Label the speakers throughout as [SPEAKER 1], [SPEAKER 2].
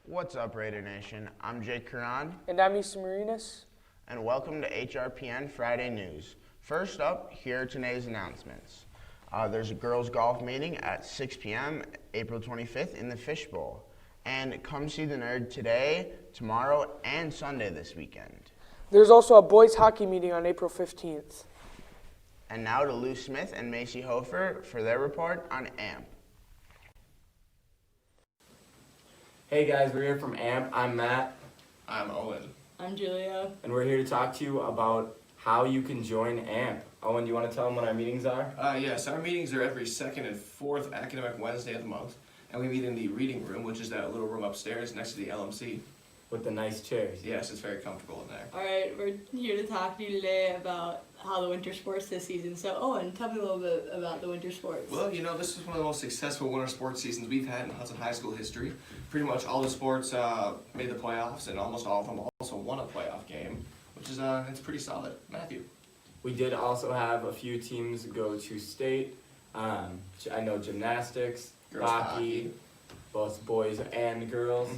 [SPEAKER 1] What's up, Raider Nation? I'm Jake Curran.
[SPEAKER 2] And I'm Issa Marinas.
[SPEAKER 1] And welcome to HRPN Friday News. First up, here are today's announcements. There's a girls' golf meeting at 6 p.m. April 25th in the Fishbowl. And come see the Nerd today, tomorrow, and Sunday this weekend.
[SPEAKER 2] There's also a boys' hockey meeting on April 15th.
[SPEAKER 1] And now to Lou Smith and Macy Hofer for their report on AMP.
[SPEAKER 3] Hey guys, we're here from AMP. I'm Matt.
[SPEAKER 4] I'm Owen.
[SPEAKER 5] I'm Julia.
[SPEAKER 3] And we're here to talk to you about how you can join AMP. Owen, do you want to tell them what our meetings are?
[SPEAKER 4] Yes, our meetings are every second and fourth academic Wednesday of the month. And we meet in the reading room, which is that little room upstairs next to the LMC.
[SPEAKER 3] With the nice chairs.
[SPEAKER 4] Yes, it's very comfortable in there.
[SPEAKER 5] Alright, we're here to talk to you today about how the winter sports this season. So Owen, tell me a little bit about the winter sports.
[SPEAKER 4] Well, you know, this is one of the most successful winter sports seasons we've had in Hudson High School history. Pretty much all the sports made the playoffs, and almost all of them also won a playoff game, which is it's pretty solid. Matthew.
[SPEAKER 3] We did also have a few teams go to state. I know gymnastics,
[SPEAKER 4] Girls hockey.
[SPEAKER 3] Both boys and girls.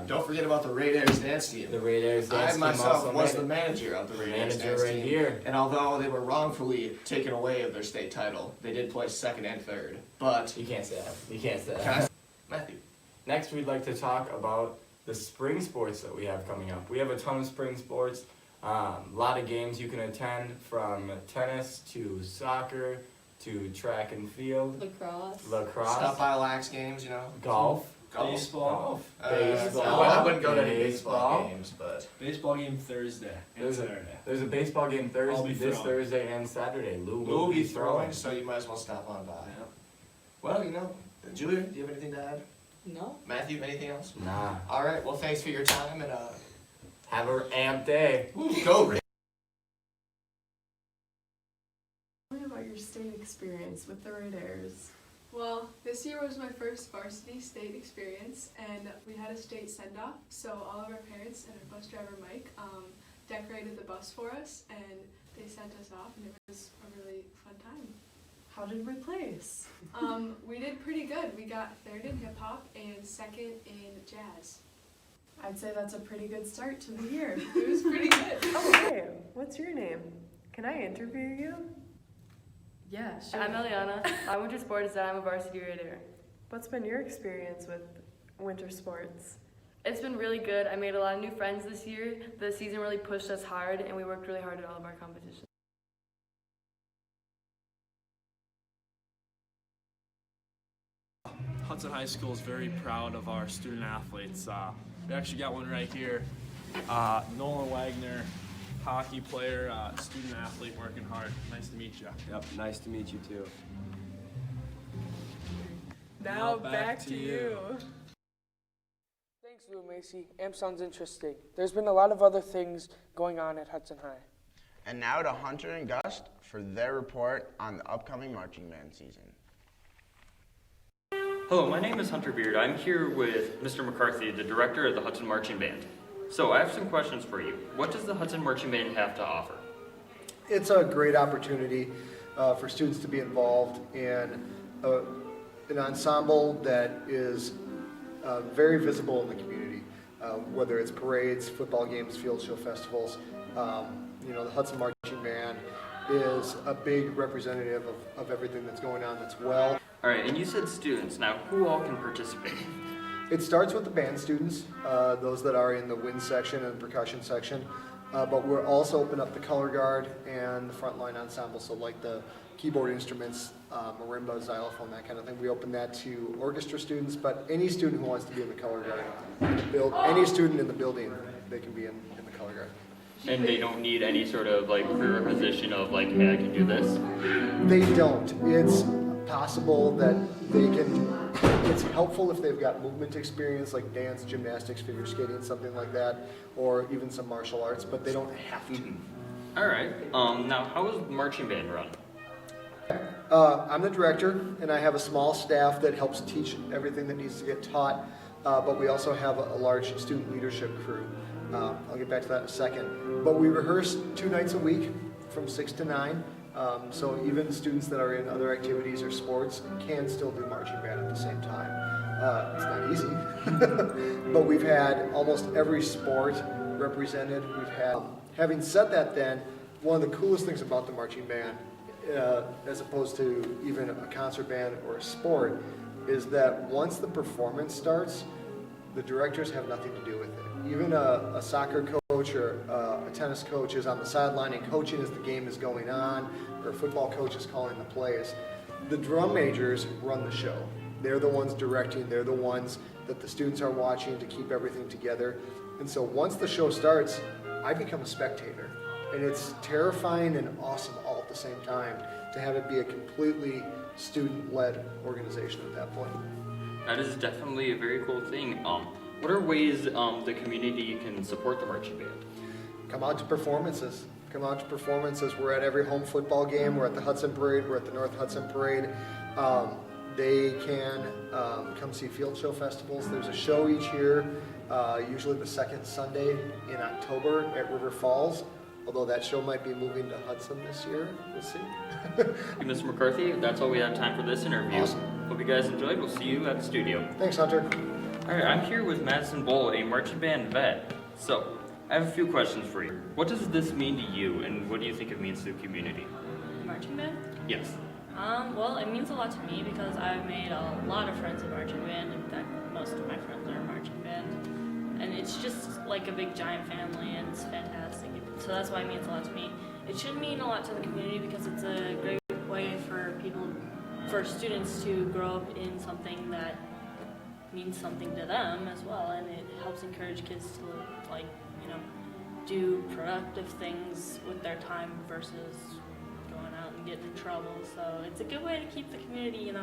[SPEAKER 4] Don't forget about the Raiders dance team.
[SPEAKER 3] The Raiders dance
[SPEAKER 4] I
[SPEAKER 3] team
[SPEAKER 4] myself
[SPEAKER 3] also
[SPEAKER 4] was
[SPEAKER 3] made
[SPEAKER 4] the manager of the Raiders
[SPEAKER 3] manager
[SPEAKER 4] dance
[SPEAKER 3] right
[SPEAKER 4] team.
[SPEAKER 3] here.
[SPEAKER 4] And although they were wrongfully taken away of their state title, they did place second and third. But
[SPEAKER 3] You can't say that. You can't say that.
[SPEAKER 4] Matthew.
[SPEAKER 3] Next, we'd like to talk about the spring sports that we have coming up. We have a ton of spring sports. A lot of games you can attend, from tennis to soccer to track and field,
[SPEAKER 5] Lacrosse.
[SPEAKER 4] Stop by lax games, you know.
[SPEAKER 3] golf,
[SPEAKER 4] Baseball.
[SPEAKER 3] Baseball.
[SPEAKER 4] I wouldn't go to any
[SPEAKER 3] Baseball.
[SPEAKER 4] baseball games, but
[SPEAKER 6] Baseball game Thursday and Saturday.
[SPEAKER 3] There's a baseball game
[SPEAKER 6] I'll be
[SPEAKER 3] this
[SPEAKER 6] throwing.
[SPEAKER 3] Thursday and Saturday. Lou
[SPEAKER 4] we'll
[SPEAKER 3] will
[SPEAKER 4] be throwing, so you might as well stop on by.
[SPEAKER 6] Yep.
[SPEAKER 4] Well, you know, Julia, do you have anything to add?
[SPEAKER 5] No?
[SPEAKER 4] Matthew, anything else?
[SPEAKER 3] Nah.
[SPEAKER 4] All right. Well, thanks for your time, and
[SPEAKER 3] Have a AMP day.
[SPEAKER 4] go Ray.
[SPEAKER 7] Tell me about your state experience with the Raiders.
[SPEAKER 8] Well, this year was my first varsity state experience, and we had a state send-off, so all of our parents and our bus driver Mike decorated the bus for us, and they sent us off, and it was a really fun time.
[SPEAKER 7] How did we place?
[SPEAKER 8] We did pretty good. We got third in hip-hop and second in jazz.
[SPEAKER 7] I'd say that's a pretty good start to the year.
[SPEAKER 8] It was pretty good.
[SPEAKER 7] Oh, hey, what's your name? Can I interview you? Yeah, sure.
[SPEAKER 9] I'm Eliana. I'm winter sports and I'm a varsity raider.
[SPEAKER 7] What's been your experience with winter sports?
[SPEAKER 9] It's been really good. I made a lot of new friends this year. The season really pushed us hard and we worked really hard at all of our competitions.
[SPEAKER 6] Hudson High School is very proud of our student athletes. We actually got one right here. Nolan Wagner, hockey player, student athlete working hard. Nice to meet you.
[SPEAKER 10] Yep, nice to meet you too.
[SPEAKER 7] Now back to you.
[SPEAKER 2] Thanks, Lou and Macy. AMP sounds interesting. There's been a lot of other things going on at Hudson High.
[SPEAKER 1] And now to Hunter and Gust for their report on the upcoming marching band season.
[SPEAKER 11] Hello, my name is Hunter Beard. I'm here with Mr. McCarthy, the director of the Hudson Marching Band. So I have some questions for you. What does the Hudson Marching Band have to offer?
[SPEAKER 12] It's a great opportunity for students to be involved in an ensemble that is very visible in the community, whether it's parades, football games, field show festivals. You know, the Hudson Marching Band is a big representative of everything that's going on that's well.
[SPEAKER 11] All right, and you said students. Now, who all can participate?
[SPEAKER 12] It starts with the band students, those that are in the wind section and percussion section, but we're also open up the color guard and the frontline ensemble, so like the keyboard instruments, marimba, xylophone, that kind of thing. We open that to orchestra students, but any student who wants to be in the color guard, any student in the building, they can be in the color guard.
[SPEAKER 11] And they don't need any sort of like prerequisition of like, hey, I can do this?
[SPEAKER 12] They don't. It's possible that they can, it's helpful if they've got movement experience like dance, gymnastics, figure skating, something like that, or even some martial arts, but they don't have to.
[SPEAKER 11] All right. Now, how is marching band run?
[SPEAKER 12] I'm the director, and I have a small staff that helps teach everything that needs to get taught, but we also have a large student leadership crew. I'll get back to that in a second. But we rehearse 2 nights a week from 6 to 9. So even students that are in other activities or sports can still do marching band at the same time. It's not easy, but we've had almost every sport represented. We've had. Having said that, then one of the coolest things about the marching band, as opposed to even a concert band or a sport, is that once the performance starts, the directors have nothing to do with it. Even a soccer coach or a tennis coach is on the sideline and coaching as the game is going on, or a football coach is calling the plays. The drum majors run the show. They're the ones directing, they're the ones that the students are watching to keep everything together. And so once the show starts, I become a spectator. And it's terrifying and awesome all at the same time to have it be a completely student-led organization at that point.
[SPEAKER 11] That is definitely a very cool thing. What are ways the community can support the marching band?
[SPEAKER 12] Come out to performances. Come out to performances. We're at every home football game. We're at the Hudson Parade. We're at the North Hudson Parade. They can come see field show festivals. There's a show each year, usually the second Sunday in October at River Falls, although that show might be moving to Hudson this year. We'll see.
[SPEAKER 11] Thank you, Mr. McCarthy. That's all we have time for this interview.
[SPEAKER 12] Awesome.
[SPEAKER 11] Hope you guys enjoyed. We'll see you at the studio.
[SPEAKER 12] Thanks, Hunter.
[SPEAKER 11] All right, I'm here with Madison Bull, a marching band vet. So, I have a few questions for you. What does this mean to you, and what do you think it means to the community?
[SPEAKER 10] Marching band?
[SPEAKER 11] Yes.
[SPEAKER 10] Well, it means a lot to me because I've made a lot of friends in marching band. In fact, most of my friends are in marching band. And it's just like a big giant family, and it's fantastic. So that's why it means a lot to me. It should mean a lot to the community because it's a great way for students to grow up in something that means something to them as well, and it helps encourage kids to do productive things with their time versus going out and getting in trouble. So it's a good way to keep the community,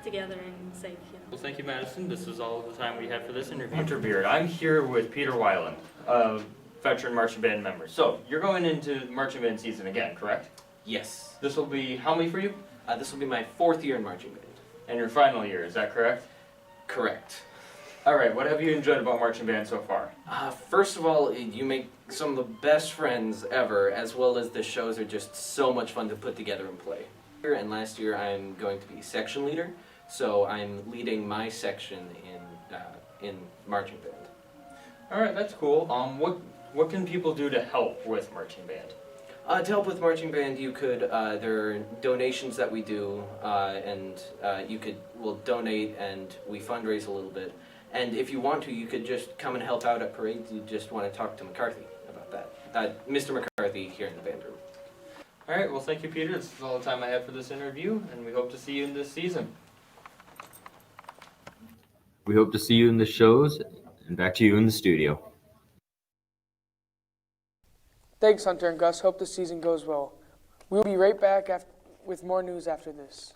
[SPEAKER 10] together and safe.
[SPEAKER 11] Well, thank you, Madison. This is all the time we have for this interview. Hunter Beard. I'm here with Peter Weiland, a veteran marching band member. So you're going into marching band season again, correct?
[SPEAKER 13] Yes.
[SPEAKER 11] This will be how many for you?
[SPEAKER 13] This will be my 4th year in marching band.
[SPEAKER 11] And your final year, is that correct?
[SPEAKER 13] Correct.
[SPEAKER 11] All right, what have you enjoyed about marching band so far?
[SPEAKER 13] First of all, you make some of the best friends ever, as well as the shows are just so much fun to put together and play. And last year I'm going to be section leader, so I'm leading my section in marching band.
[SPEAKER 11] All right, that's cool. What can people do to help with marching band?
[SPEAKER 13] To help with marching band, you could, there are donations that we do, and we'll donate and we fundraise a little bit. And if you want to, you could just come and help out at parades. You just want to talk to McCarthy about that. Mr. McCarthy here in the band room.
[SPEAKER 11] All right, well, thank you, Peter. This is all the time I have for this interview, and we hope to see you in this season.
[SPEAKER 14] We hope to see you in the shows, and back to you in the studio.
[SPEAKER 2] Thanks, Hunter and Gus. Hope the season goes well. We'll be right back with more news after this.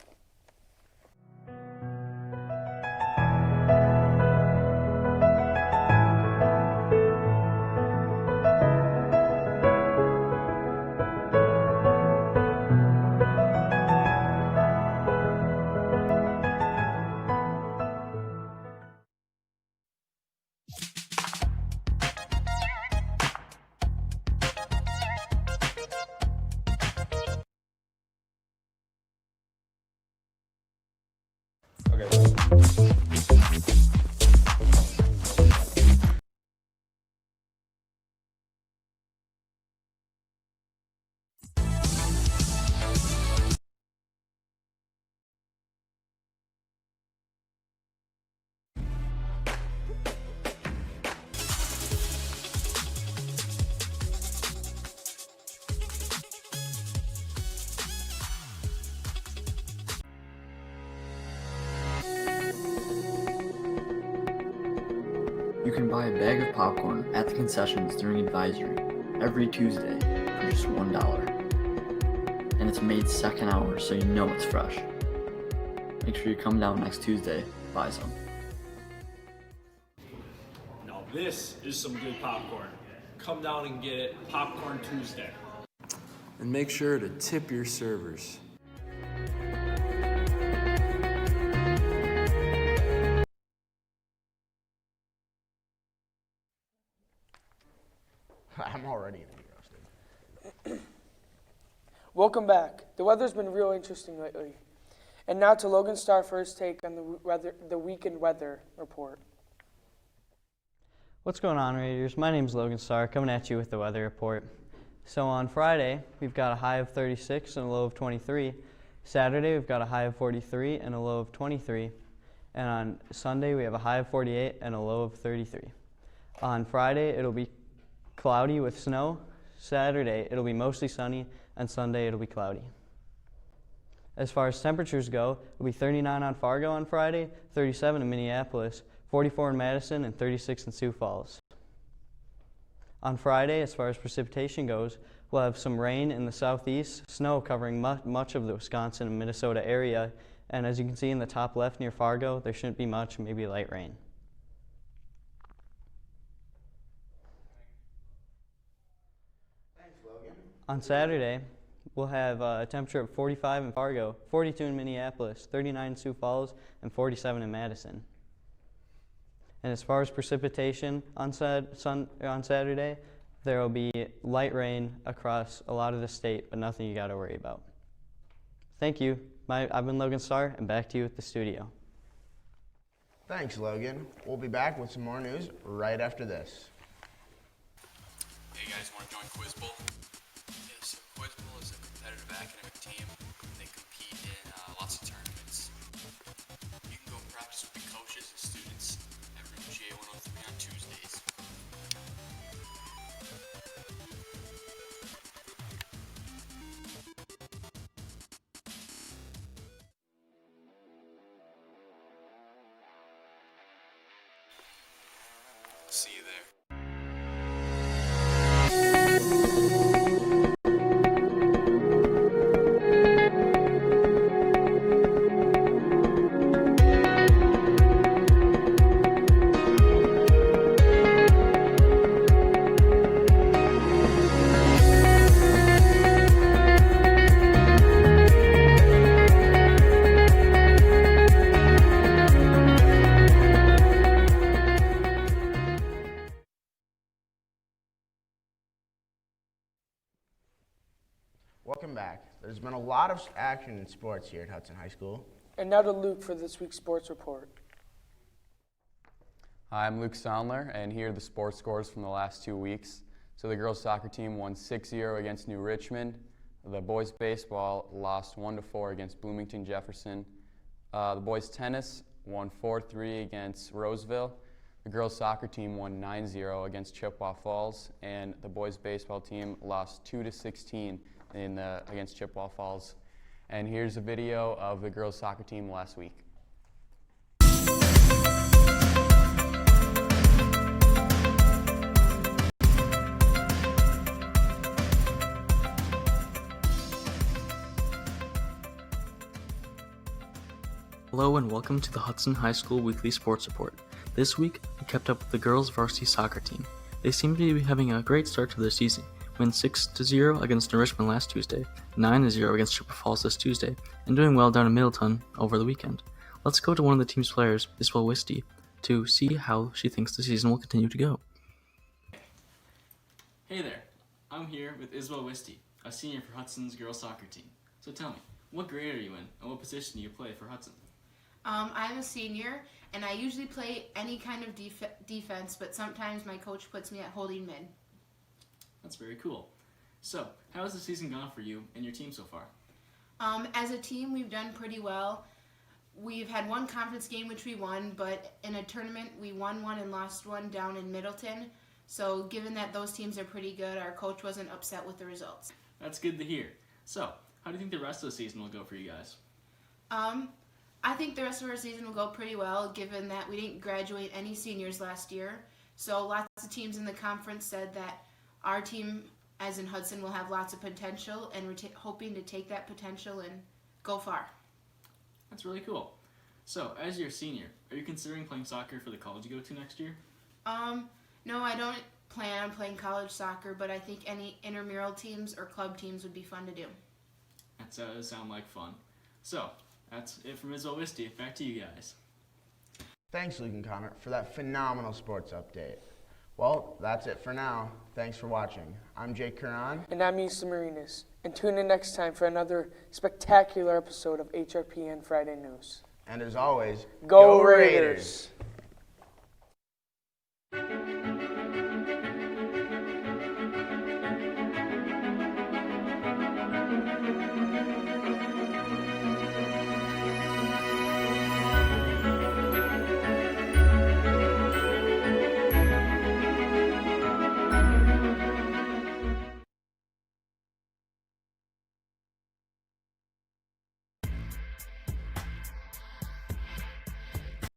[SPEAKER 15] You can buy a bag of popcorn at the concessions during advisory every Tuesday for just $1. And it's made second hour, so you know it's fresh. Make sure you come down next Tuesday, buy some.
[SPEAKER 6] Now this is some good popcorn. Come down and get it, Popcorn Tuesday.
[SPEAKER 16] And make sure to tip your servers.
[SPEAKER 1] I'm already gonna be roasted.
[SPEAKER 2] Welcome back. The weather's been real interesting lately. And now to Logan Starr for his take on the weekend weather report.
[SPEAKER 17] What's going on, Raiders? My name is Logan Starr, coming at you with the weather report. So on Friday, we've got a high of 36 and a low of 23. Saturday, we've got a high of 43 and a low of 23. And on Sunday, we have a high of 48 and a low of 33. On Friday, it'll be cloudy with snow. Saturday, it'll be mostly sunny, and Sunday, it'll be cloudy. As far as temperatures go, it'll be 39 on Fargo on Friday, 37 in Minneapolis, 44 in Madison, and 36 in Sioux Falls. On Friday, as far as precipitation goes, we'll have some rain in the southeast, snow covering much of the Wisconsin and Minnesota area, and as you can see in the top left near Fargo, there shouldn't be much, maybe light rain.
[SPEAKER 1] Thanks, Logan.
[SPEAKER 17] On Saturday, we'll have a temperature of 45 in Fargo, 42 in Minneapolis, 39 in Sioux Falls, and 47 in Madison. And as far as precipitation on Saturday, there will be light rain across a lot of the state, but nothing you got to worry about. Thank you. I've been Logan Starr, and back to you at the studio.
[SPEAKER 1] Thanks, Logan. We'll be back with some more news right after this.
[SPEAKER 18] Hey guys, want to join Quiz Bowl? Yes, Quiz Bowl is a competitive academic team. They compete in lots of tournaments. You can go practice with the coaches and students at room J103 on Tuesdays. See you there.
[SPEAKER 1] Welcome back. There's been a lot of action in sports here at Hudson High School.
[SPEAKER 2] And now to Luke for this week's sports report.
[SPEAKER 19] Hi, I'm Luke Sondler, and here are the sports scores from the last 2 weeks. So the girls soccer team won 6-0 against New Richmond. The boys baseball lost 1-4 against Bloomington Jefferson. The boys tennis won 4-3 against Roseville. The girls soccer team won 9-0 against Chippewa Falls, and the boys baseball team lost 2-16 against Chippewa Falls. And here's a video of the girls soccer team last week.
[SPEAKER 20] Hello and welcome to the Hudson High School Weekly Sports Report. This week, we kept up with the girls varsity soccer team. They seem to be having a great start to their season. Win 6-0 against New Richmond last Tuesday, 9-0 against Chippewa Falls this Tuesday, and doing well down in Middleton over the weekend. Let's go to one of the team's players, Isabel Wisty, to see how she thinks the season will continue to go.
[SPEAKER 21] Hey there, I'm here with Isabel Wisty, a senior for Hudson's girls soccer team. So tell me, what grade are you in, and what position do you play for Hudson?
[SPEAKER 22] I'm a senior, and I usually play any kind of defense, but sometimes my coach puts me at holding mid.
[SPEAKER 21] That's very cool. So, how has the season gone for you and your team so far?
[SPEAKER 22] As a team, we've done pretty well. We've had one conference game which we won, but in a tournament we won one and lost one down in Middleton. So given that those teams are pretty good, our coach wasn't upset with the results.
[SPEAKER 21] That's good to hear. So, how do you think the rest of the season will go for you guys?
[SPEAKER 22] I think the rest of our season will go pretty well, given that we didn't graduate any seniors last year. So lots of teams in the conference said that our team, as in Hudson, will have lots of potential, and we're hoping to take that potential and go far.
[SPEAKER 21] That's really cool. So, as you're a senior, are you considering playing soccer for the college you go to next year?
[SPEAKER 22] No, I don't plan on playing college soccer, but I think any intramural teams or club teams would be fun to do.
[SPEAKER 21] That does sound like fun. So, that's it from Isabel Wisty. Back to you guys.
[SPEAKER 1] Thanks, Luke and Connor, for that phenomenal sports update. Well, that's it for now. Thanks for watching. I'm Jake Curran.
[SPEAKER 2] And I'm Issa Marinas. And tune in next time for another spectacular episode of HRPN Friday News.
[SPEAKER 1] And as always,
[SPEAKER 2] Go Raiders!